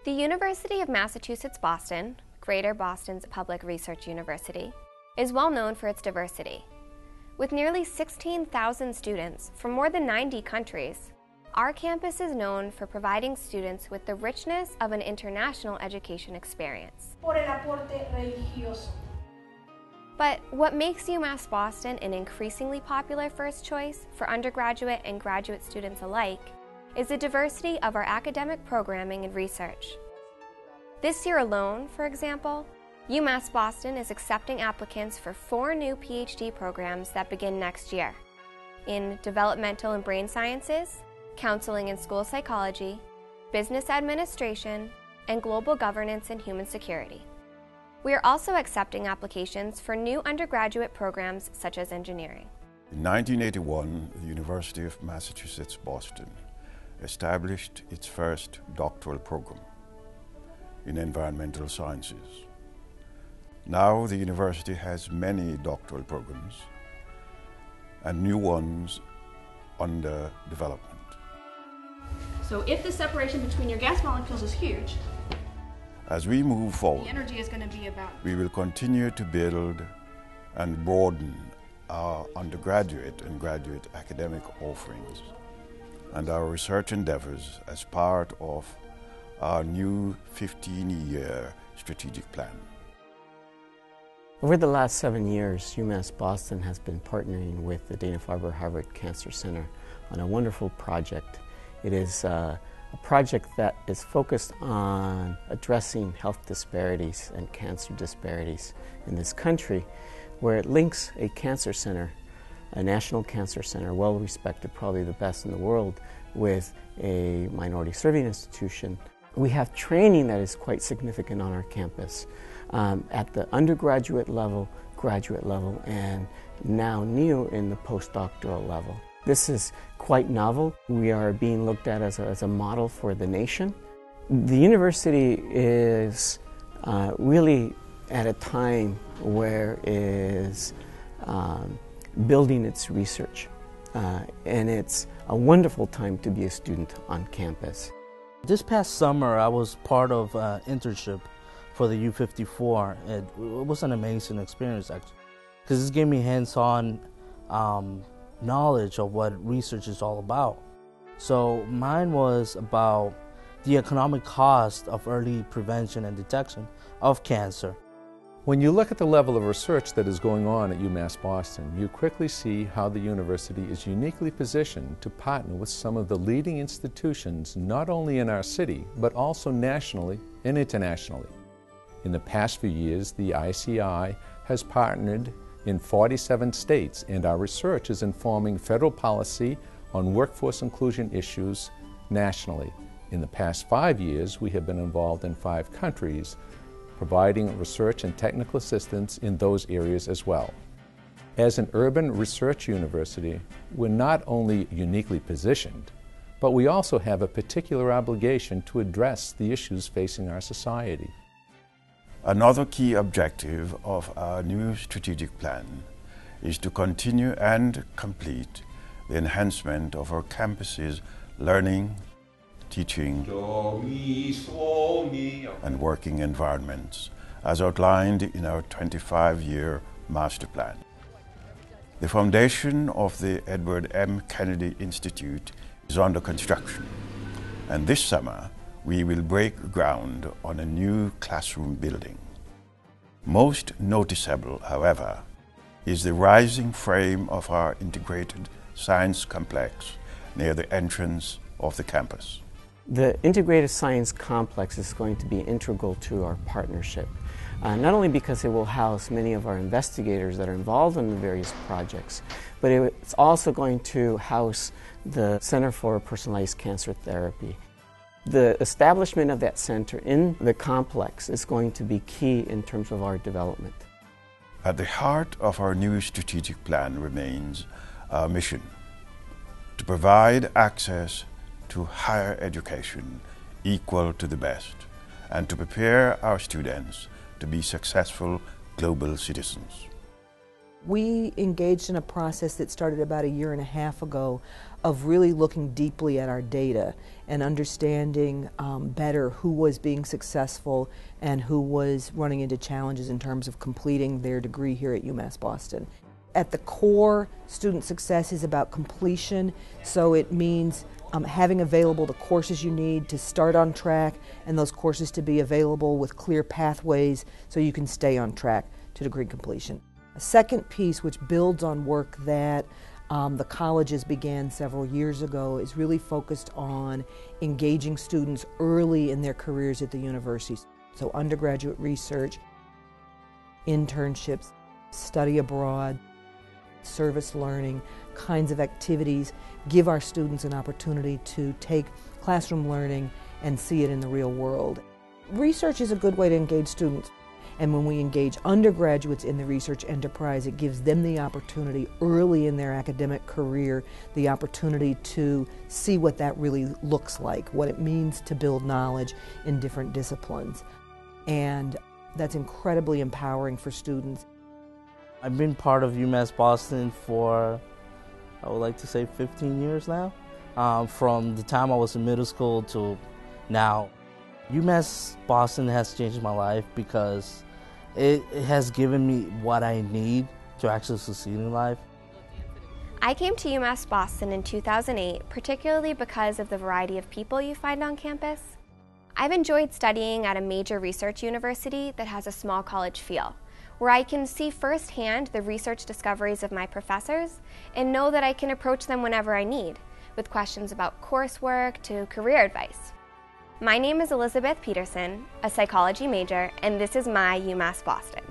The University of Massachusetts Boston, Greater Boston's public research university, is well known for its diversity. With nearly 16,000 students from more than 90 countries, our campus is known for providing students with the richness of an international education experience. Por el aporte religioso. But what makes UMass Boston an increasingly popular first choice for undergraduate and graduate students alike is the diversity of our academic programming and research. This year alone, for example, UMass Boston is accepting applicants for 4 new PhD programs that begin next year in developmental and brain sciences, counseling and school psychology, business administration, and global governance and human security. We are also accepting applications for new undergraduate programs such as engineering. In 1981, the University of Massachusetts Boston established its first doctoral program in environmental sciences. Now the university has many doctoral programs and new ones under development. So if the separation between your gas molecules is huge, as we move forward, the energy is going to be about. We will continue to build and broaden our undergraduate and graduate academic offerings and our research endeavors as part of our new 15-year strategic plan. Over the last 7 years, UMass Boston has been partnering with the Dana-Farber Harvard Cancer Center on a wonderful project. It is a project that is focused on addressing health disparities and cancer disparities in this country, where it links a cancer center, a national cancer center, well-respected, probably the best in the world, with a minority serving institution. We have training that is quite significant on our campus at the undergraduate level, graduate level, and now new in the postdoctoral level. This is quite novel. We are being looked at as a model for the nation. The university is really at a time where it is building its research, and it's a wonderful time to be a student on campus. This past summer, I was part of an internship for the U54. It was an amazing experience, actually, because this gave me hands-on knowledge of what research is all about. So mine was about the economic cost of early prevention and detection of cancer. When you look at the level of research that is going on at UMass Boston, you quickly see how the university is uniquely positioned to partner with some of the leading institutions not only in our city, but also nationally and internationally. In the past few years, the ICI has partnered in 47 states, and our research is informing federal policy on workforce inclusion issues nationally. In the past 5 years, we have been involved in 5 countries, providing research and technical assistance in those areas as well. As an urban research university, we're not only uniquely positioned, but we also have a particular obligation to address the issues facing our society. Another key objective of our new strategic plan is to continue and complete the enhancement of our campus's learning, teaching, and working environments, as outlined in our 25-year master plan. The foundation of the Edward M. Kennedy Institute is under construction, and this summer we will break ground on a new classroom building. Most noticeable, however, is the rising frame of our integrated science complex near the entrance of the campus. The integrated science complex is going to be integral to our partnership, not only because it will house many of our investigators that are involved in the various projects, but it's also going to house the Center for Personalized Cancer Therapy. The establishment of that center in the complex is going to be key in terms of our development. At the heart of our new strategic plan remains our mission to provide access to higher education equal to the best and to prepare our students to be successful global citizens. We engaged in a process that started about 1.5 years ago of really looking deeply at our data and understanding better who was being successful and who was running into challenges in terms of completing their degree here at UMass Boston. At the core, student success is about completion, so it means having available the courses you need to start on track and those courses to be available with clear pathways so you can stay on track to degree completion. A second piece, which builds on work that the colleges began several years ago, is really focused on engaging students early in their careers at the universities. So undergraduate research, internships, study abroad, service learning, kinds of activities give our students an opportunity to take classroom learning and see it in the real world. Research is a good way to engage students. And when we engage undergraduates in the research enterprise, it gives them the opportunity early in their academic career, the opportunity to see what that really looks like, what it means to build knowledge in different disciplines. And that's incredibly empowering for students. I've been part of UMass Boston for, I would like to say, 15 years now, from the time I was in middle school to now. UMass Boston has changed my life because it has given me what I need to actually succeed in life. I came to UMass Boston in 2008, particularly because of the variety of people you find on campus. I've enjoyed studying at a major research university that has a small college feel, where I can see firsthand the research discoveries of my professors and know that I can approach them whenever I need, with questions about coursework to career advice. My name is Elizabeth Peterson, a psychology major, and this is my UMass Boston.